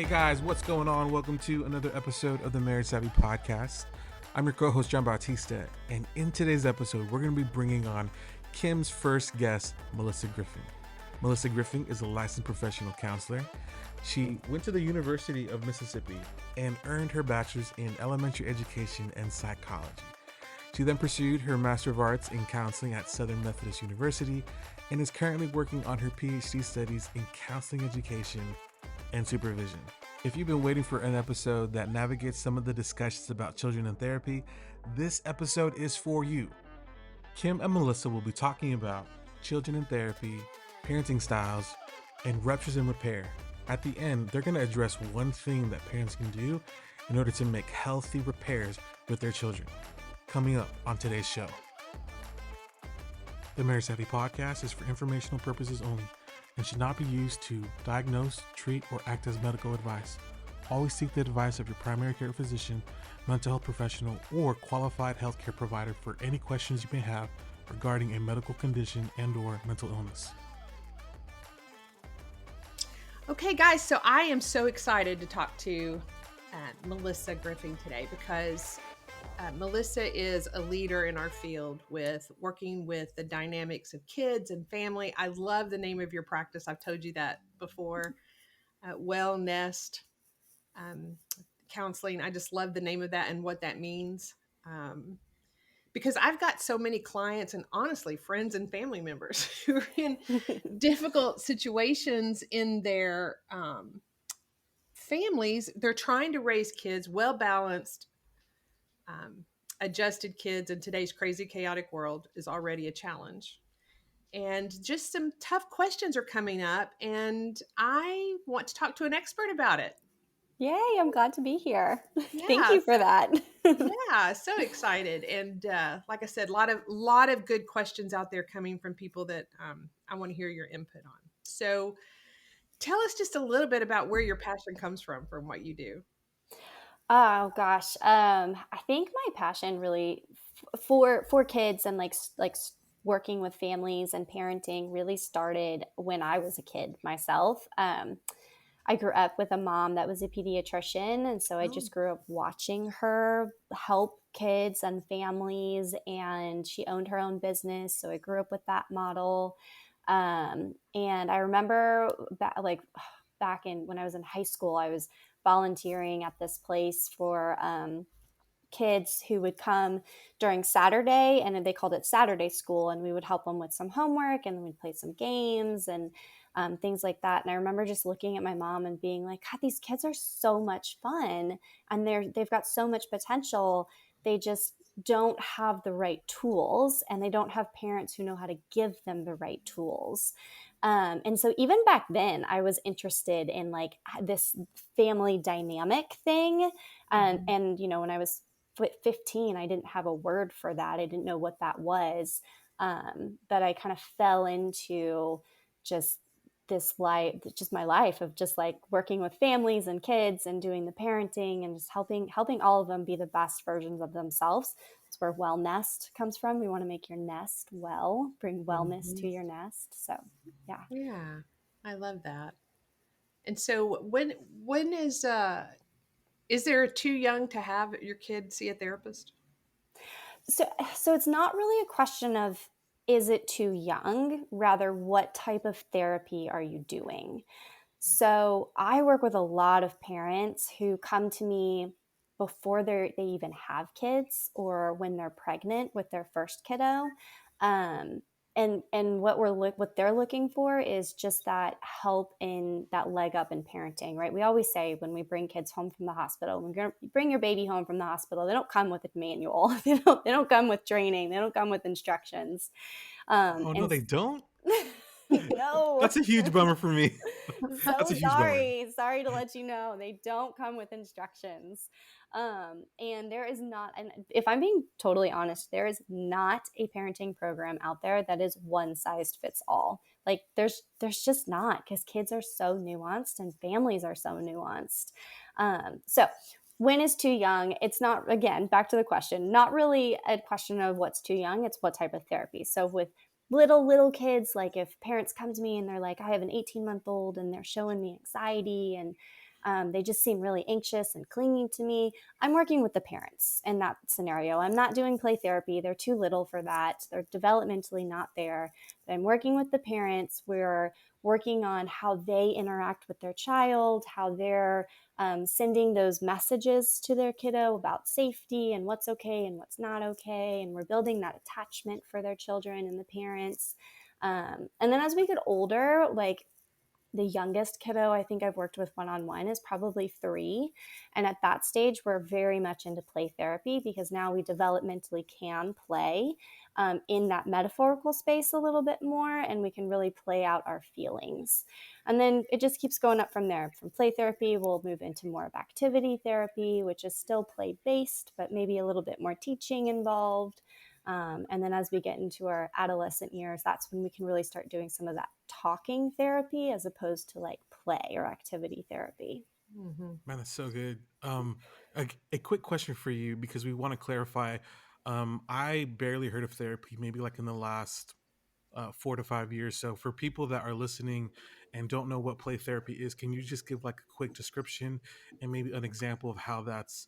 guys, what's going on? Welcome to another episode of the Marriage Savvy Podcast. I'm your co-host, John Bautista, and in today's episode, we're going to be bringing on Kim's first guest, Melissa Griffing. Melissa Griffing is a licensed professional counselor. She went to the University of Mississippi and earned her bachelor's in elementary education and psychology. She then pursued her Master of Arts in counseling at Southern Methodist University and is currently working on her PhD studies in counseling education and supervision. If you've been waiting for an episode that navigates some of the discussions about children in therapy, this episode is for you. Kim and Melissa will be talking about children in therapy, parenting styles, and ruptures and repair. At the end, they're going to address one thing that parents can do in order to make healthy repairs with their children. Coming up on today's show. The Marriage Savvy Podcast is for informational purposes only and should not be used to diagnose, treat, or act as medical advice. Always seek the advice of your primary care physician, mental health professional, or qualified healthcare provider for any questions you may have regarding a medical condition and/or mental illness. Okay, guys, so I am so excited to talk to Melissa Griffing today because Melissa is a leader in our field with working with the dynamics of kids and family. I love the name of your practice. I've told you that before. WellNest Counseling. I just love the name of that and what that means. Because I've got so many clients and honestly friends and family members who are in difficult situations in their families. They're trying to raise kids, well-balanced, adjusted kids in today's crazy, chaotic world is already a challenge. And just some tough questions are coming up, and I want to talk to an expert about it. Yay, I'm glad to be here. Yeah, Thank you for that. Yeah, so excited. And like I said, a lot of good questions out there coming from people that I want to hear your input on. So tell us just a little bit about where your passion comes from what you do. Oh gosh, I think my passion really for kids and like working with families and parenting really started when I was a kid myself. I grew up with a mom that was a pediatrician, and so I just grew up watching her help kids and families, and she owned her own business, so I grew up with that model. And I remember back in when I was in high school, I was volunteering at this place for kids who would come during Saturday, and they called it Saturday school, and we would help them with some homework, and we'd play some games and things like that. And I remember just looking at my mom and being like, God, these kids are so much fun, and they've got so much potential. They just don't have the right tools, and they don't have parents who know how to give them the right tools. And so even back then I was interested in like this family dynamic thing. And, you know, when I was 15, I didn't have a word for that. I didn't know what that was. But I kind of fell into just this life, just my life of just like working with families and kids and doing the parenting and just helping all of them be the best versions of themselves. That's where WellNest comes from. We want to make your nest well, bring wellness to your nest. So, yeah. Yeah, I love that. And so when is there too young to have your kid see a therapist? So it's not really a question of, is it too young? Rather, what type of therapy are you doing? So I work with a lot of parents who come to me before they even have kids or when they're pregnant with their first kiddo. And what they're looking for is just that help in that leg up in parenting, right? We always say when we bring kids home from the hospital, when you bring your baby home from the hospital, they don't come with a manual. They don't come with training. They don't come with instructions. No, they don't? No. That's a huge bummer for me. That's a huge bummer. Sorry to let you know, they don't come with instructions. And there is not, and if I'm being totally honest, there is not a parenting program out there that is one size fits all. Like there's just not, because kids are so nuanced and families are so nuanced. So when is too young? It's not, again, back to the question, not really a question of what's too young. It's what type of therapy. So with little kids, like if parents come to me and they're like, I have an 18-month-old and they're showing me anxiety and They just seem really anxious and clinging to me. I'm working with the parents in that scenario. I'm not doing play therapy. They're too little for that. They're developmentally not there. But I'm working with the parents. We're working on how they interact with their child, how they're sending those messages to their kiddo about safety and what's okay and what's not okay. And we're building that attachment for their children and the parents. And then as we get older, like the youngest kiddo I think I've worked with one-on-one is probably 3. And at that stage, we're very much into play therapy because now we developmentally can play in that metaphorical space a little bit more, and we can really play out our feelings. And then it just keeps going up from there. From play therapy, we'll move into more of activity therapy, which is still play-based, but maybe a little bit more teaching involved. And then as we get into our adolescent years, that's when we can really start doing some of that talking therapy as opposed to like play or activity therapy. Mm-hmm. Man, that's so good. A quick question for you because we want to clarify. I barely heard of therapy, maybe like in the last 4 to 5 years. So for people that are listening and don't know what play therapy is, can you just give like a quick description and maybe an example of how that's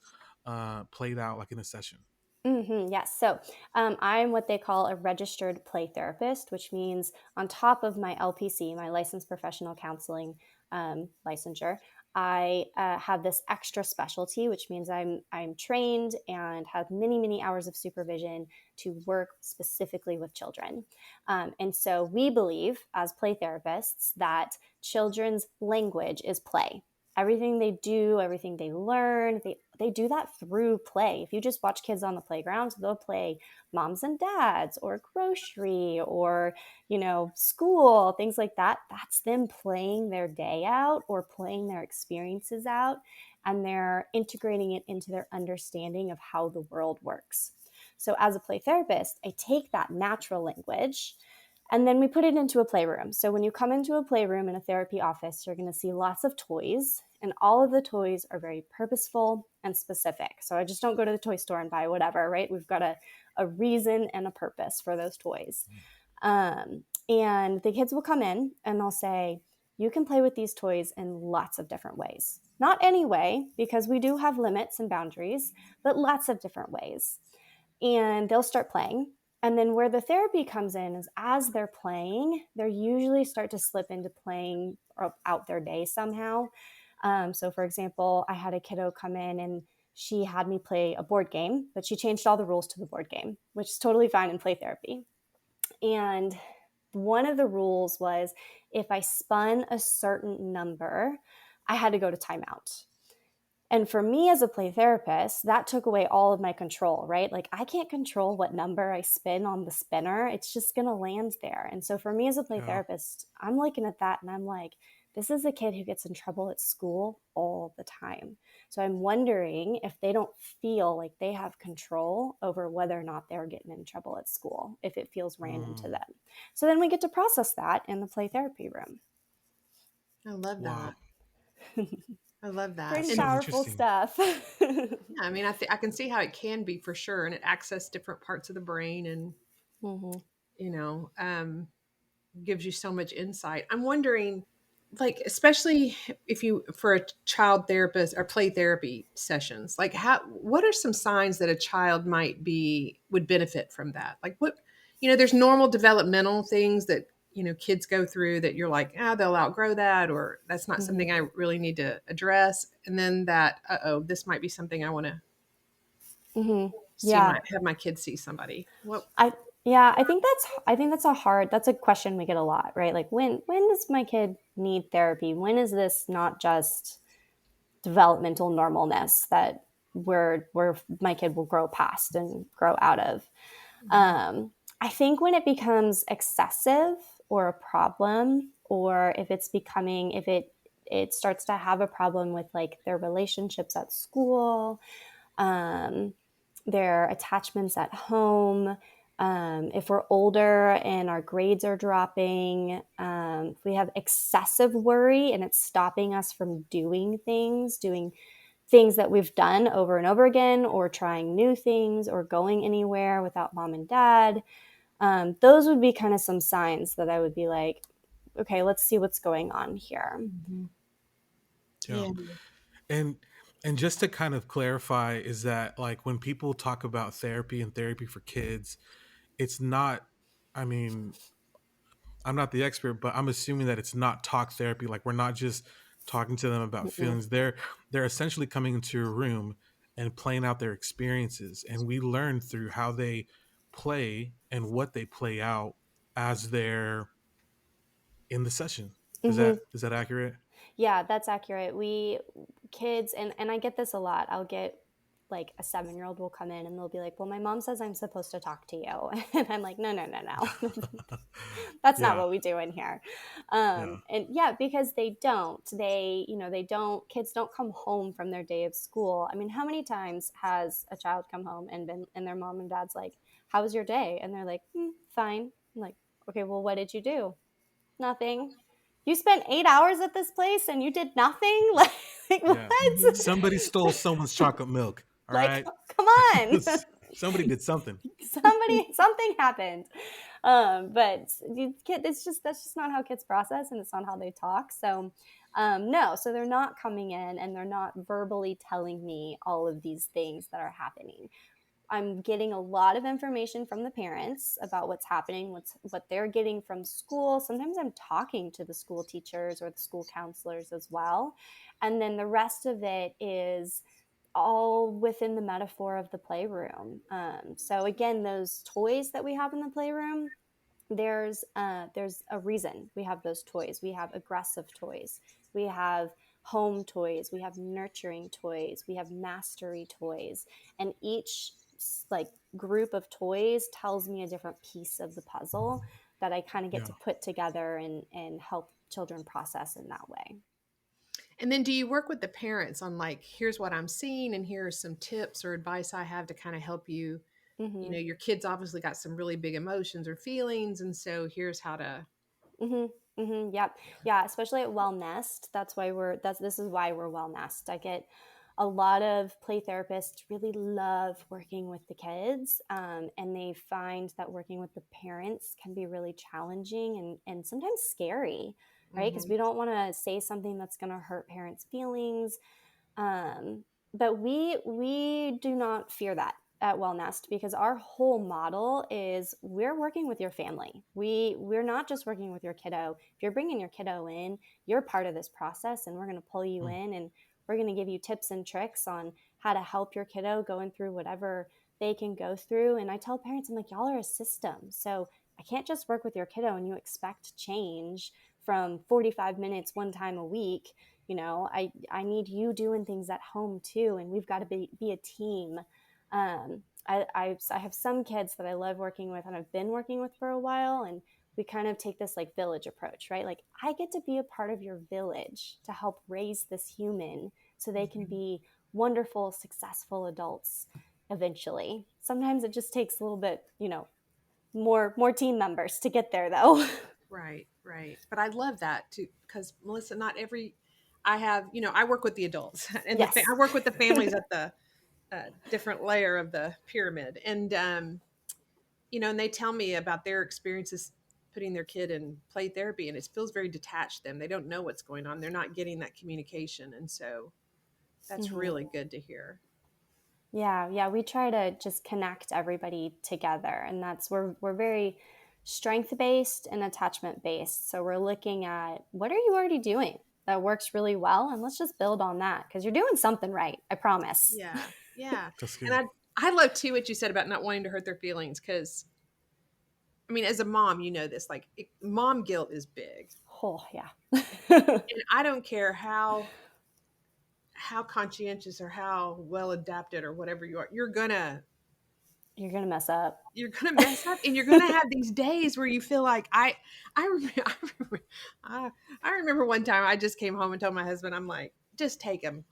played out like in a session? Yes. So I'm what they call a registered play therapist, which means on top of my LPC, my licensed professional counseling licensure, I have this extra specialty, which means I'm trained and have many hours of supervision to work specifically with children. And so we believe as play therapists that children's language is play. Everything they do, everything they learn, they do that through play. If you just watch kids on the playground, they'll play moms and dads or grocery or, school, things like that. That's them playing their day out or playing their experiences out, and they're integrating it into their understanding of how the world works. So as a play therapist, I take that natural language and then we put it into a playroom. So when you come into a playroom in a therapy office, you're going to see lots of toys, and all of the toys are very purposeful and specific. So I just don't go to the toy store and buy whatever, right? We've got a reason and a purpose for those toys. And the kids will come in and they'll say, you can play with these toys in lots of different ways. Not any way, because we do have limits and boundaries, but lots of different ways. And they'll start playing. And then where the therapy comes in is as they're playing, they usually start to slip into playing out their day somehow. So for example, I had a kiddo come in and she had me play a board game, but she changed all the rules to the board game, which is totally fine in play therapy. And one of the rules was if I spun a certain number, I had to go to timeout. And for me as a play therapist, that took away all of my control, right? Like I can't control what number I spin on the spinner. It's just going to land there. And so for me as a play therapist, I'm looking at that and I'm like, this is a kid who gets in trouble at school all the time. So I'm wondering if they don't feel like they have control over whether or not they're getting in trouble at school, if it feels random to them. So then we get to process that in the play therapy room. I love Wow. that. I love that. Pretty So powerful interesting. stuff. Yeah, I mean, I can see how it can be for sure, and it accesses different parts of the brain, and you know, gives you so much insight. I'm wondering, like, especially if you for a child therapist or play therapy sessions, like, what are some signs that a child would benefit from that? Like, there's normal developmental things that kids go through that you're like, they'll outgrow that, or that's not something I really need to address, and then that, this might be something I want to Yeah. have my kids see somebody. What? I think that's a question we get a lot, right? Like when does my kid need therapy? When is this not just developmental normalness that where my kid will grow past and grow out of? I think when it becomes excessive or a problem, or if it starts to have a problem with like their relationships at school, their attachments at home. If we're older and our grades are dropping, if we have excessive worry and it's stopping us from doing things that we've done over and over again, or trying new things, or going anywhere without mom and dad, those would be kind of some signs that I would be like, okay, let's see what's going on here. Yeah. And just to kind of clarify is that like when people talk about therapy and therapy for kids, it's not, I mean, I'm not the expert, but I'm assuming that it's not talk therapy. Like we're not just talking to them about Mm-mm. feelings. They're essentially coming into a room and playing out their experiences, and we learn through how they play and what they play out as they're in the session. Hmm. Is that accurate? Yeah, that's accurate. We kids, and I get this a lot. I'll get like a 7-year-old will come in and they'll be like, "Well, my mom says I'm supposed to talk to you," and I'm like, "No, no, no, no, that's not Yeah, what we do in here." yeah, And yeah, because they don't. They don't. Kids don't come home from their day of school. I mean, how many times has a child come home and been and their mom and dad's like, "How was your day?" And they're like, "Fine." I'm like, "Okay, well, what did you do?" "Nothing." "You spent 8 hours at this place and you did nothing?" Like yeah. what? Somebody stole someone's chocolate milk. All Like, right. come on. Somebody did something. Something happened. But it's just that's just not how kids process, and it's not how they talk. So no, so they're not coming in and they're not verbally telling me all of these things that are happening. I'm getting a lot of information from the parents about what's happening, what they're getting from school. Sometimes I'm talking to the school teachers or the school counselors as well. And then the rest of it is all within the metaphor of the playroom. So again, those toys that we have in the playroom, there's a reason we have those toys. We have aggressive toys. We have home toys. We have nurturing toys. We have mastery toys, and each like group of toys tells me a different piece of the puzzle that I kind of get Yeah. to put together and help children process in that way. And then do you work with the parents on like, here's what I'm seeing and here are some tips or advice I have to kind of help you? You Mm-hmm. know, your kids obviously got some really big emotions or feelings. And so here's how to. Mm-hmm. Mm-hmm. Yep. Yeah. Especially at WellNest. This is why we're WellNest. I get a lot of play therapists really love working with the kids, and they find that working with the parents can be really challenging and sometimes scary, right? Because Mhm. we don't want to say something that's going to hurt parents' feelings. Um, but we do not fear that at WellNest because our whole model is we're working with your family. We're not just working with your kiddo. If you're bringing your kiddo in, you're part of this process, and we're going to pull you Mm. in, and we're going to give you tips and tricks on how to help your kiddo going through whatever they can go through. And I tell parents, I'm like, y'all are a system, so I can't just work with your kiddo and you expect change from 45 minutes one time a week. I need you doing things at home too, and we've got to be a team. I have some kids that I love working with and I've been working with for a while, and we kind of take this like village approach, right? Like I get to be a part of your village to help raise this human so they can Mhm. be wonderful, successful adults eventually. Sometimes it just takes a little bit, more team members to get there though. Right, right. But I love that too, because Melissa, not every, I have, I work with the adults and Yes. I work with the families at the different layer of the pyramid. And, and they tell me about their experiences putting their kid in play therapy and it feels very detached to them. They don't know what's going on. They're not getting that communication. And so that's Hmm. really good to hear. Yeah, yeah, we try to just connect everybody together, and we're very strength based and attachment based. So we're looking at what are you already doing that works really well, and let's just build on that because you're doing something right. I promise. Yeah. Yeah. That's And good. I love too what you said about not wanting to hurt their feelings because I mean, as a mom, you know this, like mom guilt is big. Oh yeah. And I don't care how conscientious or how well adapted or whatever you are, You're gonna mess up. you're gonna mess up and you're gonna have these days where you feel like I remember I, I remember one time I just came home and told my husband, I'm like, just take them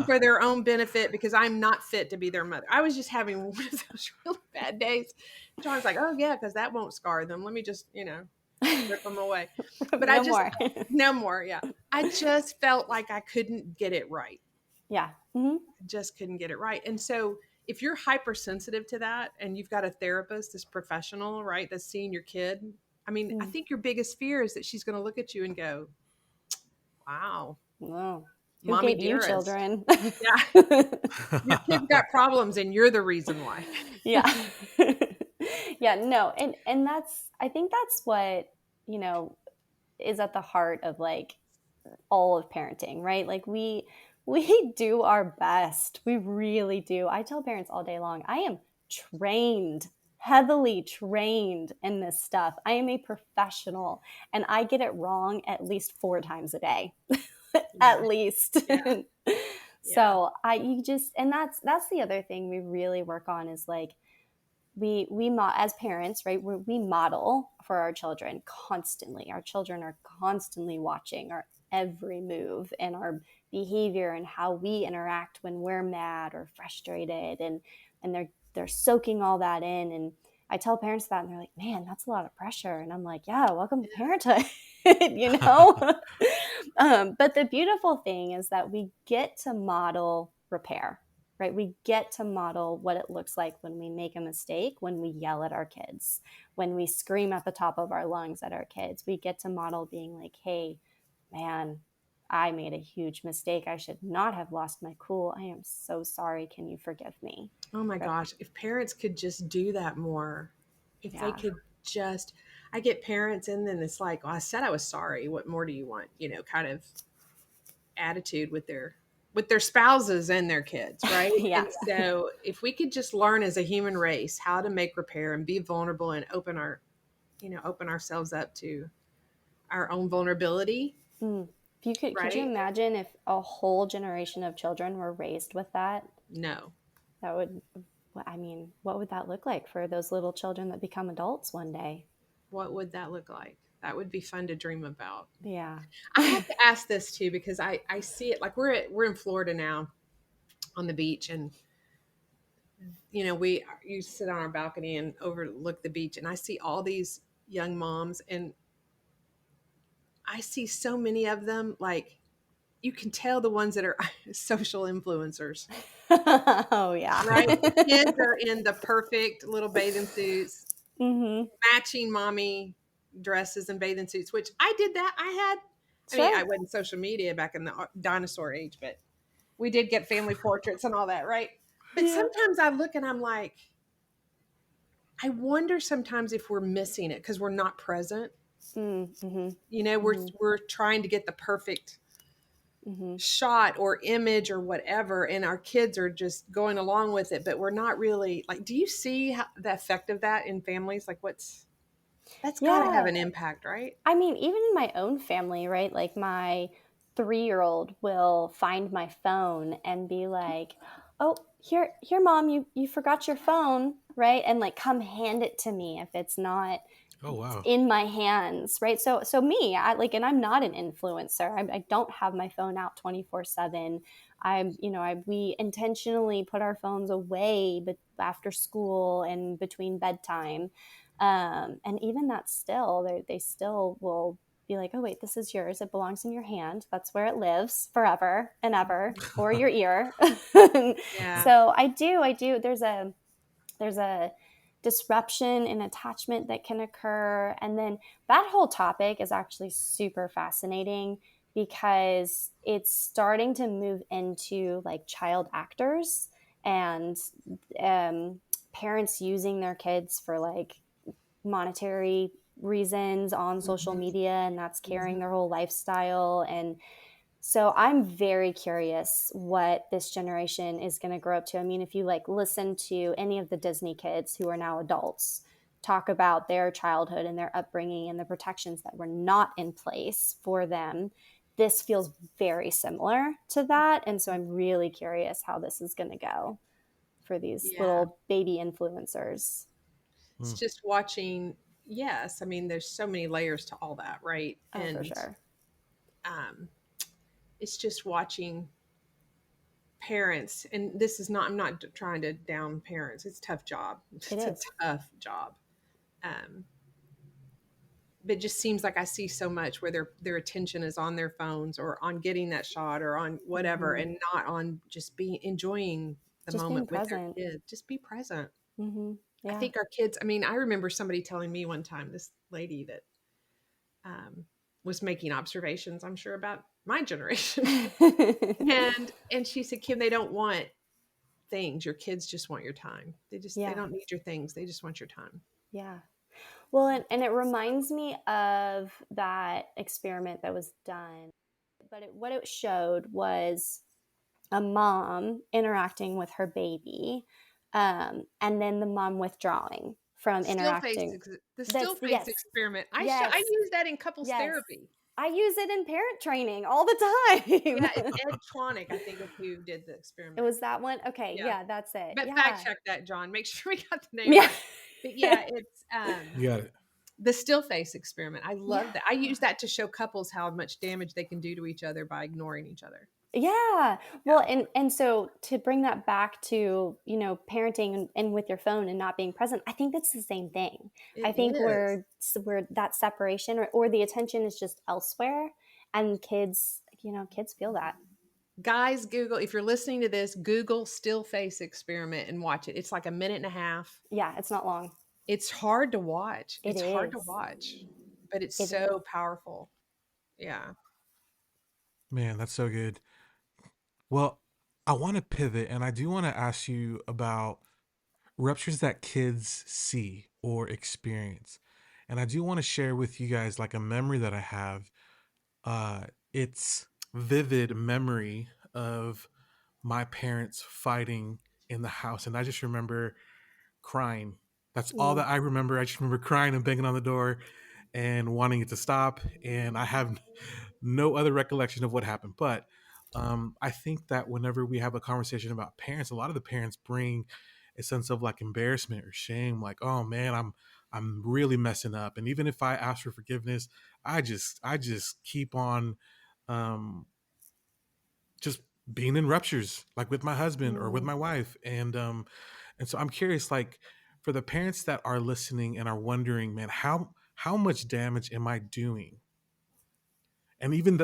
for their own benefit because I'm not fit to be their mother. I was just having one of those really bad days. John's like, oh yeah, because that won't scar them. Let me just, rip them away. But I No just, more. no more. Yeah. I just felt like I couldn't get it right. Yeah. Hmm. Just couldn't get it right. And so if you're hypersensitive to that and you've got a therapist, this professional, right, that's seeing your kid, I mean, I think your biggest fear is that she's going to look at you and go, wow. Oh, who Mommy gave you dearest. children? Yeah. Your kids got problems and you're the reason why. Yeah. Yeah, no. And that's, I think that's what, you know, is at the heart of like all of parenting, right? Like we do our best. We really do. I tell parents all day long, I am trained, heavily trained in this stuff. I am a professional and I get it wrong at least 4 times a day. Yeah. At least. Yeah. Yeah. So you just, and that's the other thing we really work on is like as parents, right, we model for our children constantly. Our children are constantly watching our every move and our behavior and how we interact when we're mad or frustrated, and they're soaking all that in. And I tell parents that and they're like, man, that's a lot of pressure. And I'm like, yeah, welcome to parenthood. You know. But the beautiful thing is that we get to model repair, right? We get to model what it looks like when we make a mistake, when we yell at our kids, when we scream at the top of our lungs at our kids. We get to model being like, hey, man, I made a huge mistake. I should not have lost my cool. I am so sorry. Can you forgive me? Oh my gosh. If parents could just do that more, if they Yeah. could just, I get parents and then it's like, well, I said I was sorry. What more do you want? You know, kind of attitude with their spouses and their kids, right? Yeah. And so if we could just learn as a human race how to make repair and be vulnerable and open ourselves up to our own vulnerability, Mm. If you could you right? imagine if a whole generation of children were raised with that? No. That would, I mean, what would that look like for those little children that become adults one day? What would that look like? That would be fun to dream about. Yeah. I have to ask this too because I see it like we're in Florida now on the beach, and you sit on our balcony and overlook the beach, and I see all these young moms, and I see so many of them, like you can tell the ones that are social influencers, Oh, yeah. right? The kids are in the perfect little bathing suits, Hmm. matching mommy dresses and bathing suits, which I did that. I mean, I Sure. wasn't social media back in the dinosaur age, but we did get family portraits and all that, right? But Yeah. sometimes I look and I'm like, I wonder sometimes if we're missing it because we're not present. Mm-hmm. You know, Hmm. we're trying to get the perfect Hmm. shot or image or whatever, and our kids are just going along with it, but we're not really like. Do you see the effect of that in families? Like, that's got to have Yeah. an impact, right? I mean, even in my own family, right? Like my 3-year-old will find my phone and be like, "Oh, here, mom, you forgot your phone," right? And like come hand it to me if it's not Oh wow. in my hands, right? So me, I like, and I'm not an influencer. I don't have my phone out 24/7. We intentionally put our phones away, but after school and between bedtime, and even that still, they still will be like, oh wait, this is yours. It belongs in your hand. That's where it lives forever and ever, or your ear. Yeah. So I do. There's a disruption in attachment that can occur. And then that whole topic is actually super fascinating because it's starting to move into like child actors and um, parents using their kids for like monetary reasons on social Mhm. media, and that's carrying Mhm. their whole lifestyle. And so I'm very curious what this generation is going to grow up to. I mean, if you like listen to any of the Disney kids who are now adults talk about their childhood and their upbringing and the protections that were not in place for them, this feels very similar to that. And so I'm really curious how this is going to go for these Yeah. little baby influencers. It's Hmm. just watching. Yes. I mean, there's so many layers to all that, right? Oh, for And sure. um, it's just watching parents, and this is not, I'm not trying to down parents. It's a tough job. It It's a is. tough job. Um, but it just seems like I see so much where their attention is on their phones or on getting that shot or on whatever, Hmm. and not on just being enjoying the Just being moment with their present. kid. Just be present. Hmm. I Yeah. think our kids, I mean, I remember somebody telling me one time, this lady that um, was making observations, I'm sure, about my generation. And she said, Kim, they don't want things. Your kids just want your time. They Yeah. don't need your things. They just want your time. Yeah. Well, and it reminds me of that experiment that was done, but what it showed was a mom interacting with her baby, and then the mom withdrawing from interacting. The That's still the face yes, experiment. I yes, use that in couples yes. therapy. I use it in parent training all the Yeah, time. it's Ed Tronick, I think, is who did the It experiment. was that one? Okay, Yeah. yeah, that's it. But fact Yeah. check that, John. Make sure we got the name Yeah. right. But yeah, it's You got it. the still face experiment. I love that. I Yeah. use that to show couples how much damage they can do to each other by ignoring each other. Yeah. Yeah. Well, and so to bring that back to, parenting and with your phone and not being present, I think that's the same thing. I It think is. we're that separation or the attention is just elsewhere, and kids feel that. Guys, Google, if you're listening to this, Google still face experiment and watch it. It's like a minute and a half. Yeah, it's not long. It's hard to watch. It It's hard to is. watch, but it's It is. so powerful. Yeah. Man, that's so good. Well, I want to pivot and I do want to ask you about ruptures that kids see or experience. And I do want to share with you guys like a memory that I have. It's vivid memory of my parents fighting in the house. And I just remember crying. That's all Mm. that I remember. I just remember crying and banging on the door and wanting it to stop. And I have no other recollection of what happened. But I think that whenever we have a conversation about parents, a lot of the parents bring a sense of like embarrassment or shame, like, oh man, I'm really messing up. And even if I ask for forgiveness, I just keep on um, just being in ruptures, like with my husband or with Mm. my wife. And so I'm curious, like for the parents that are listening and are wondering, man, how much damage am I doing? And even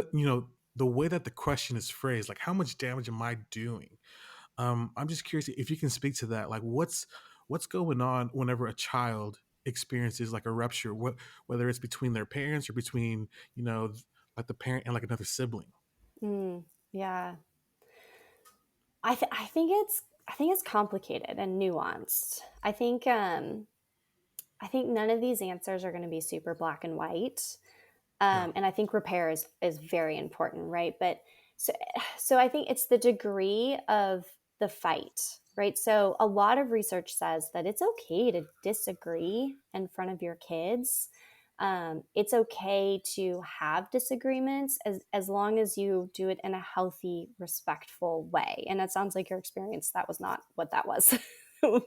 the way that the question is phrased, like how much damage am I doing? I'm just curious if you can speak to that. Like what's going on whenever a child experiences like a rupture, whether it's between their parents or between like the parent and like another sibling. Mm. Yeah. I think it's complicated and nuanced. I think none of these answers are going to be super black and white. Yeah. And I think repair is very important, right? But so, so I think it's the degree of the fight, right? So a lot of research says that it's okay to disagree in front of your kids. It's okay to have disagreements as long as you do it in a healthy, respectful way. And it sounds like your experience, that was not what that was.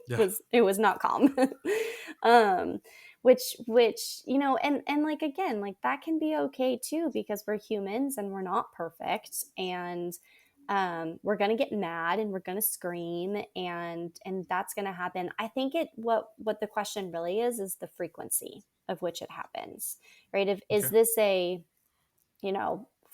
Yeah. It was not calm. um, which and like again, like that can be okay too, because we're humans and we're not perfect, and we're gonna get mad and we're gonna scream, and that's gonna happen. I think what the question really is the frequency of which it happens, right? If is Okay. this a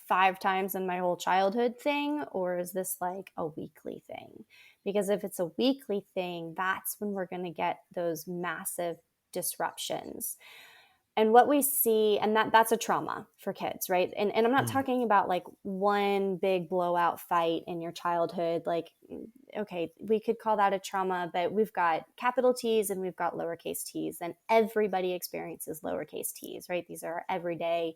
5 times in my whole childhood thing, or is this like a weekly thing? Because if it's a weekly thing, that's when we're going to get those massive disruptions. And what we see, and that's a trauma for kids, right? And I'm not Mm. talking about like one big blowout fight in your childhood. Like, okay, we could call that a trauma, but we've got capital T's and we've got lowercase t's, and everybody experiences lowercase t's, right? These are everyday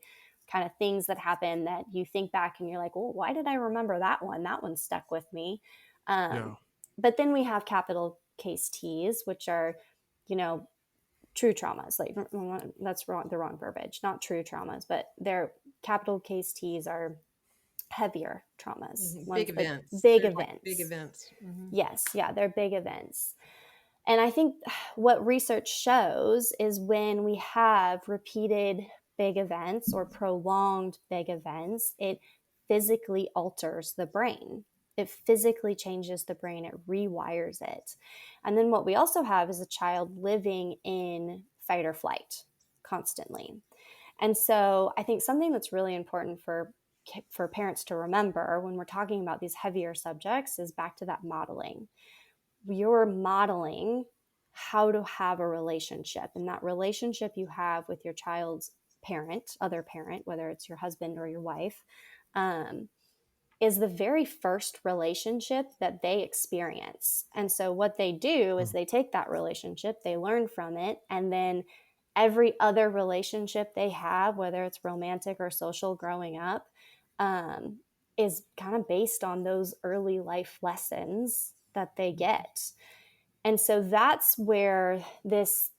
kind of things that happen that you think back and you're like, well, why did I remember that one? That one stuck with me. Yeah. But then we have capital case T's, which are, true traumas. Like that's wrong, the wrong verbiage. Not true traumas, but they're capital case T's are heavier traumas. Mm-hmm. Ones Big that events. big They're like big events. events. Mm-hmm. Yes, yeah, they're big events. And I think what research shows is when we have repeated big events or prolonged big events, it physically alters the brain. It physically changes the brain, it rewires it. And then what we also have is a child living in fight or flight constantly. And so I think something that's really important for parents to remember when we're talking about these heavier subjects is back to that modeling. You're modeling how to have a relationship, and that relationship you have with your child's parent, other parent, whether it's your husband or your wife, um, is the very first relationship that they experience. And so what they do is they take that relationship, they learn from it, and then every other relationship they have, whether it's romantic or social growing up, um, is kind of based on those early life lessons that they get. And so that's where this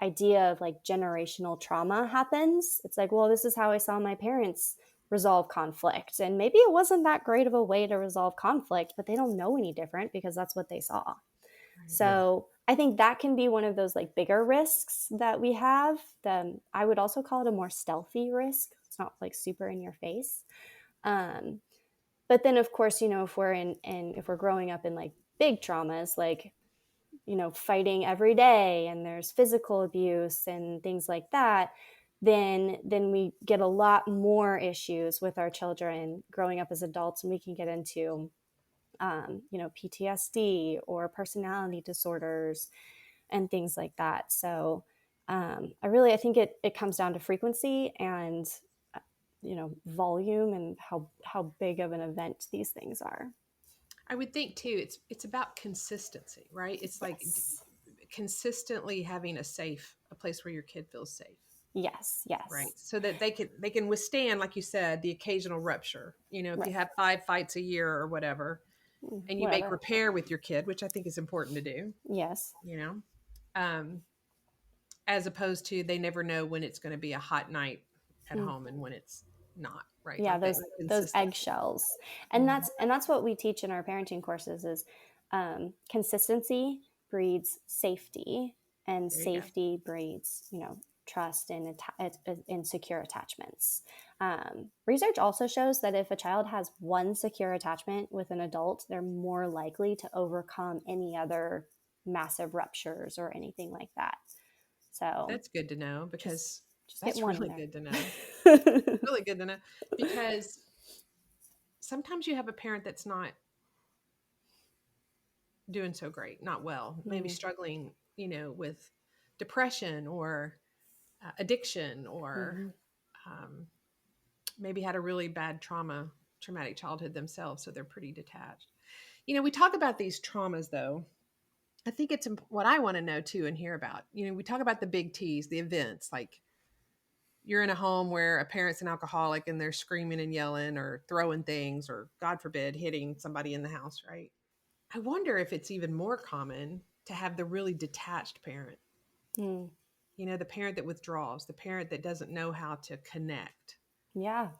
idea of like generational trauma happens. It's like, well, this is how I saw my parents resolve conflict. And maybe it wasn't that great of a way to resolve conflict, but they don't know any different because that's what they saw. Yeah. So I think that can be one of those like bigger risks that we have. I would also call it a more stealthy risk. It's not like super in your face. Um, but then of course, if we're if we're growing up in like big traumas, like fighting every day and there's physical abuse and things like that, then we get a lot more issues with our children growing up as adults, and we can get into PTSD or personality disorders and things like that. So I think it comes down to frequency and volume and how big of an event these things are. I would think too, it's about consistency, right? It's like Yes. consistently having a place where your kid feels safe, Yes. right? Yes. So that they can withstand, like you said, the occasional rupture. If Right. you have 5 fights a year or whatever, and you make Whatever. repair with your kid, which I think is important to do, Yes. you know, um, as opposed to they never know when it's going to be a hot night at Mm. home and when it's not, right? Yeah, Like that those consistency. eggshells, and Mhm. that's what we teach in our parenting courses is consistency breeds safety, and There you go. safety breeds trust and secure attachments. Research also shows that if a child has one secure attachment with an adult, they're more likely to overcome any other massive ruptures or anything like that. So That's good to know, just because get that's one in really there. good to know. Really good to know, because sometimes you have a parent that's not doing so great, not well, maybe Mm. struggling, with depression or addiction, or Mhm. um, maybe had a really bad traumatic childhood themselves, so they're pretty detached. We talk about these traumas, though. I think it's what I want to know too and hear about. We talk about the big T's, the events, like you're in a home where a parent's an alcoholic and they're screaming and yelling or throwing things or, God forbid, hitting somebody in the house, right? I wonder if it's even more common to have the really detached parent, Mm. the parent that withdraws, the parent that doesn't know how to connect. Yeah.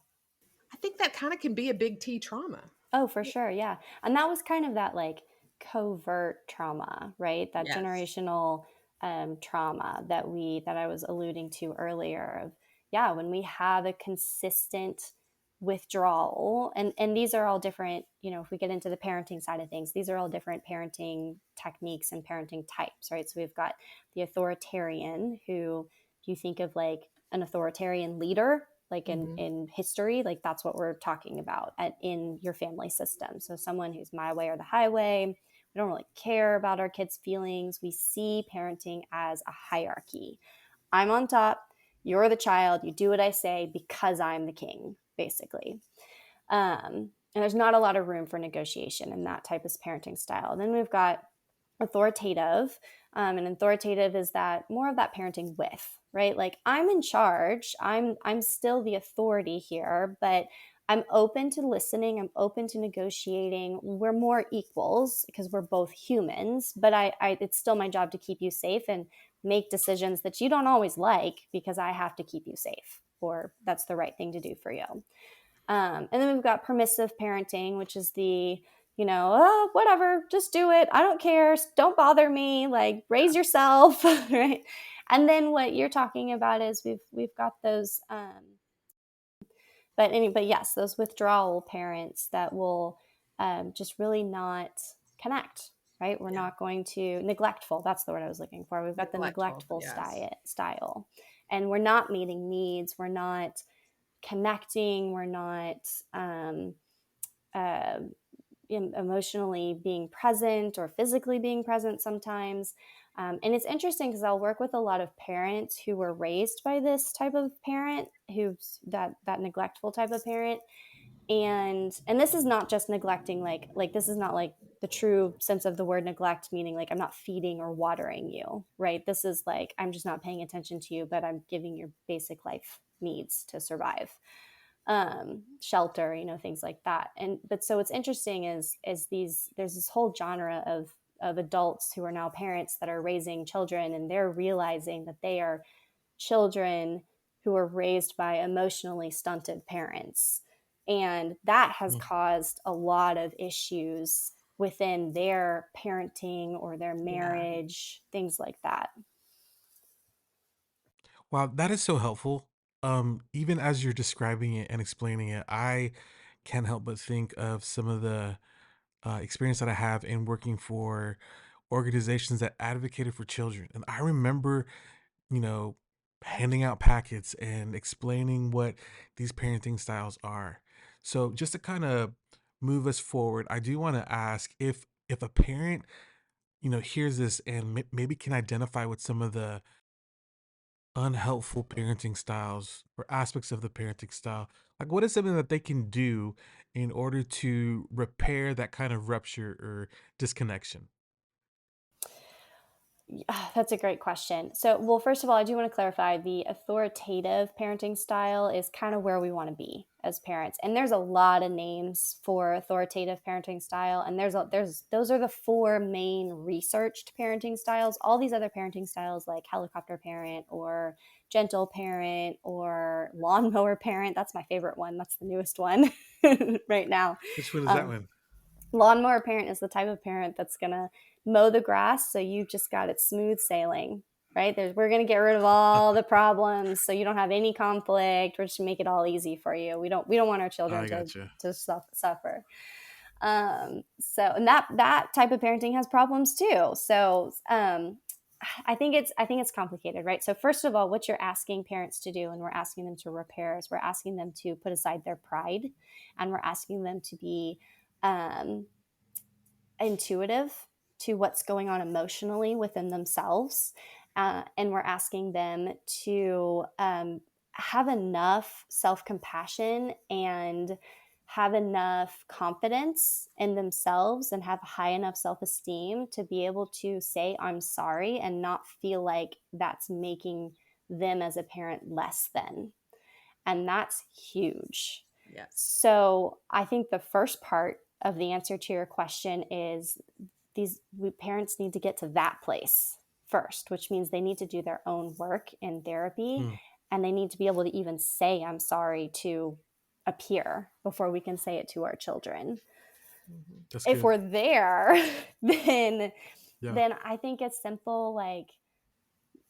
I think that kind of can be a big T trauma. Oh, for sure. Yeah. And that was kind of that like covert trauma, right? That Yes. generational trauma that I was alluding to earlier of, yeah, when we have a consistent withdrawal, and these are all different, if we get into the parenting side of things, these are all different parenting techniques and parenting types, right? So we've got the authoritarian, who, if you think of like an authoritarian leader, like Hmm. in history, like that's what we're talking about in your family system. So someone who's my way or the highway. We don't really care about our kids' feelings. We see parenting as a hierarchy. I'm on top, you're the child, you do what I say because I'm the king, basically. And there's not a lot of room for negotiation in that type of parenting style. And then we've got authoritative, and authoritative is that more of that parenting with, right? Like I'm in charge, I'm still the authority here, but I'm open to listening, I'm open to negotiating. We're more equals because we're both humans, but I it's still my job to keep you safe and make decisions that you don't always like because I have to keep you safe, or that's the right thing to do for you. And then we've got permissive parenting, which is the, oh, whatever, just do it. I don't care. Don't bother me. Like raise yourself, right? And then what you're talking about is we've got those, but yes, those withdrawal parents that will just really not connect. Right, we're Yeah. not going to neglectful. That's the word I was looking for. We've got the Neglectful. neglectful Yes. style, and we're not meeting needs. We're not connecting. We're not uh, emotionally being present or physically being present sometimes. And it's interesting because I'll work with a lot of parents who were raised by this type of parent, who's that neglectful type of parent. And this is not just neglecting, like this is not like the true sense of the word neglect, meaning like I'm not feeding or watering you, right? This is like I'm just not paying attention to you, but I'm giving your basic life needs to survive, shelter, things like that. And but so what's interesting is there's this whole genre of adults who are now parents that are raising children, and they're realizing that they are children who are raised by emotionally stunted parents. And that has caused a lot of issues within their parenting or their Yeah. marriage, things like that. Wow, that is so helpful. Even as you're describing it and explaining it, I can't help but think of some of the experience that I have in working for organizations that advocated for children. And I remember, you know, handing out packets and explaining what these parenting styles are. So just to kind of move us forward, I do want to ask if a parent, hears this and maybe can identify with some of the unhelpful parenting styles or aspects of the parenting style, like what is something that they can do in order to repair that kind of rupture or disconnection? That's a great question. So, well, first of all, I do want to clarify the authoritative parenting style is kind of where we want to be as parents. And there's a lot of names for authoritative parenting style, and there's those are the four main researched parenting styles. All these other parenting styles like helicopter parent or gentle parent or lawnmower parent, that's my favorite one. That's the newest one right now. Which one is that Um, one? Lawnmower parent is the type of parent that's going to mow the grass so you just got it smooth sailing, right? We're going to get rid of all the problems so you don't have any conflict. We're just make it all easy for you. We don't want our children I gotcha. to suffer. And that type of parenting has problems too. So I think it's complicated, right? So first of all, what you're asking parents to do, and we're asking them to repair, is we're asking them to put aside their pride, and we're asking them to be um, intuitive to what's going on emotionally within themselves. And we're asking them to have enough self compassion and have enough confidence in themselves and have high enough self esteem to be able to say, I'm sorry, and not feel like that's making them as a parent less than. And that's huge. Yes. So I think the first part of the answer to your question is parents need to get to that place first, which means they need to do their own work in therapy, Hmm, and they need to be able to even say I'm sorry to a peer before we can say it to our children. Mm-hmm. that's If good. we're there, then Yeah. then I think it's simple, like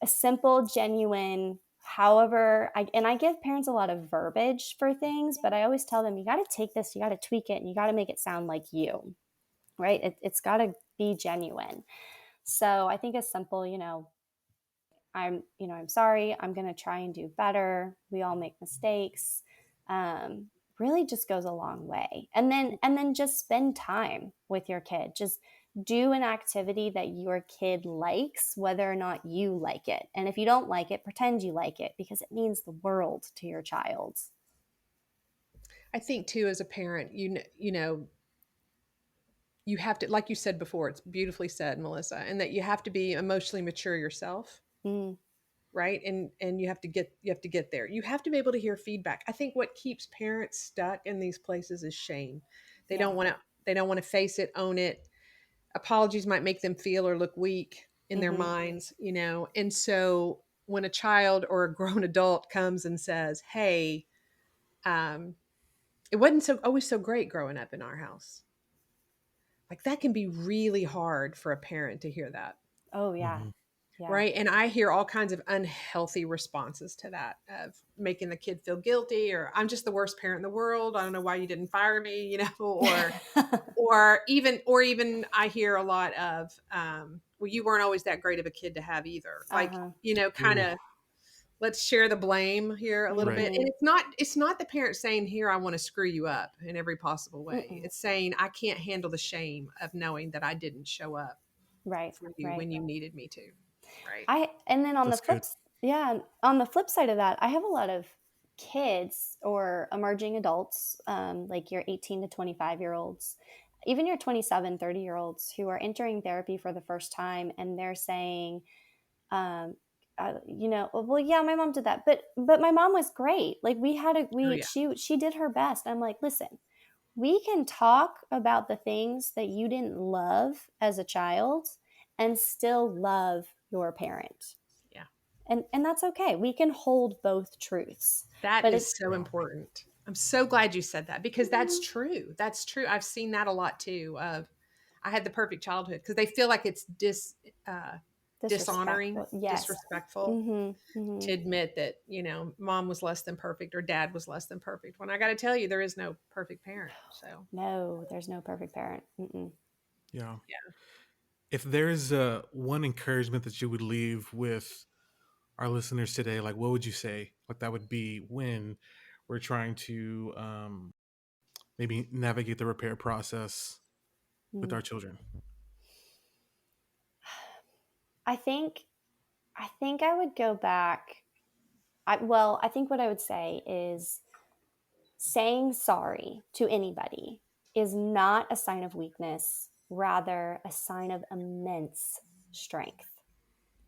a simple, genuine, however, I give parents a lot of verbiage for things, but I always tell them, you got to take this, you got to tweak it, and you got to make it sound like you, right? It's got to be genuine. So I think it's simple, I'm sorry, I'm going to try and do better. We all make mistakes. Um, really just goes a long way. And then just spend time with your kid. Just do an activity that your kid likes, whether or not you like it. And if you don't like it, pretend you like it, because it means the world to your child. I think too, as a parent, you have to, like you said before, it's beautifully said, Melissa, and that you have to be emotionally mature yourself, Mm, right? And you have to get there. You have to be able to hear feedback. I think what keeps parents stuck in these places is shame. They yeah. don't want to they don't want to face it, own it. Apologies might make them feel or look weak in their Mm-hmm. minds. And so when a child or a grown adult comes and says, "Hey, um, it wasn't so always so great growing up in our house," like that can be really hard for a parent to hear that. Oh, yeah. Hmm. Yeah. Right. And I hear all kinds of unhealthy responses to that, of making the kid feel guilty, or I'm just the worst parent in the world. I don't know why you didn't fire me, or even I hear a lot of, well, you weren't always that great of a kid to have either. Like, Uh-huh. kind Ooh, of, let's share the blame here a little right. bit. And Mm-hmm. it's not the parent saying, here, I want to screw you up in every possible way. Mm-mm. It's saying, I can't handle the shame of knowing that I didn't show up Right. for you Right. when you needed me to. Right. And then on the That's good. yeah, on the flip side of that, I have a lot of kids or emerging adults, like your 18 to 25-year-olds, even your 27, 30-year-olds who are entering therapy for the first time, and they're saying, well, yeah, my mom did that, but my mom was great. Like Oh, yeah. she did her best. I'm like, listen, we can talk about the things that you didn't love as a child and still love your parent. Yeah. And that's okay. We can hold both truths. That But is it's so important. I'm so glad you said that because that's true. That's true. I've seen that a lot too. I had the perfect childhood because they feel like it's dishonoring, disrespectful. Yes. disrespectful Mm-hmm, mm-hmm. to admit that, mom was less than perfect or dad was less than perfect. When I got to tell you, there is no perfect parent. So, No, there's no perfect parent. Mm-mm. Yeah. yeah. If there's one encouragement that you would leave with our listeners today, like what would you say? Like that would be when we're trying to maybe navigate the repair process with Mm. our children. I think I would go back. I think what I would say is saying sorry to anybody is not a sign of weakness, rather a sign of immense strength,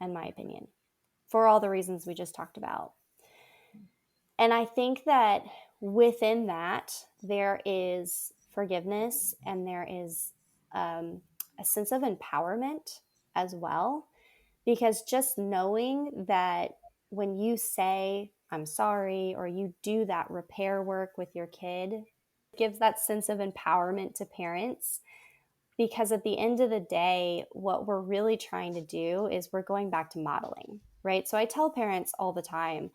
in my opinion, for all the reasons we just talked about. And I think that within that, there is forgiveness and there is a sense of empowerment as well. Because just knowing that when you say, I'm sorry, or you do that repair work with your kid, it gives that sense of empowerment to parents. Because at the end of the day, what we're really trying to do is we're going back to modeling, right? So I tell parents all the time,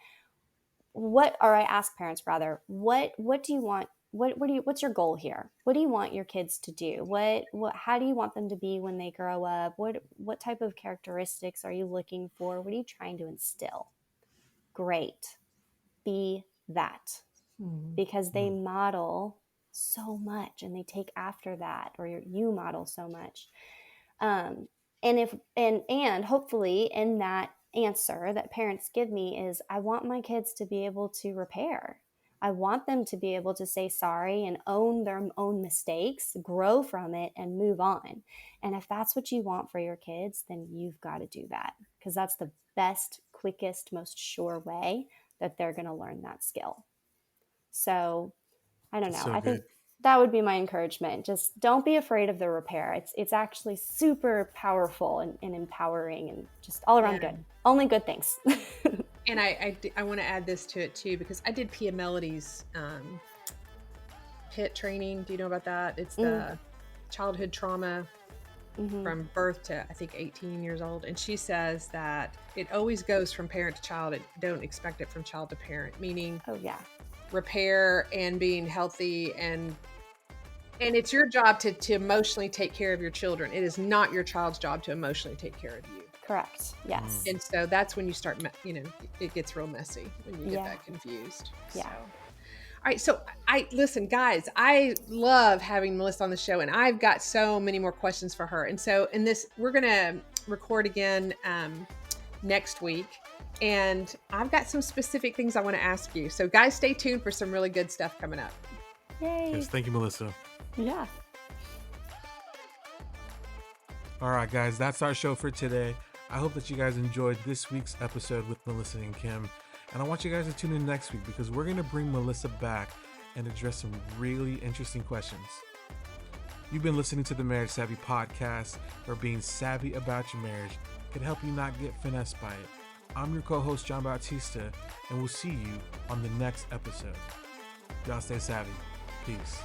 I ask parents rather, what do you want? What's your goal here? What do you want your kids to do? How do you want them to be when they grow up? What type of characteristics are you looking for? What are you trying to instill? Great. Be that. Because they model so much and they take after that, or you model so much. And hopefully in that answer that parents give me is, I want my kids to be able to repair. I want them to be able to say sorry and own their own mistakes, grow from it, and move on. And if that's what you want for your kids, then you've got to do that, because that's the best, quickest, most sure way that they're going to learn that skill. So I don't That's know. so I think good. that would be my encouragement. Just don't be afraid of the repair. It's actually super powerful and empowering and just all around Yeah. good. Only good things. And I want to add this to it too, because I did Pia Melody's PIT training. Do you know about that? It's the childhood trauma from birth to, I think, 18 years old. And she says that it always goes from parent to child. Don't expect it from child to parent, meaning Oh yeah. repair and being healthy, and it's your job to emotionally take care of your children. It is not your child's job to emotionally take care of you. Correct. Yes. And so that's when you start, it gets real messy when you get that confused. Yeah. So, all right. So listen, guys, I love having Melissa on the show, and I've got so many more questions for her. And so we're going to record again next week. And I've got some specific things I want to ask you. So guys, stay tuned for some really good stuff coming up. Yay. Yes, thank you, Melissa. Yeah. All right, guys, that's our show for today. I hope that you guys enjoyed this week's episode with Melissa and Kim. And I want you guys to tune in next week, because we're going to bring Melissa back and address some really interesting questions. You've been listening to the Marriage Savvy Podcast, where being savvy about your marriage can help you not get finessed by it. I'm your co-host, John Bautista, and we'll see you on the next episode. Y'all stay savvy. Peace.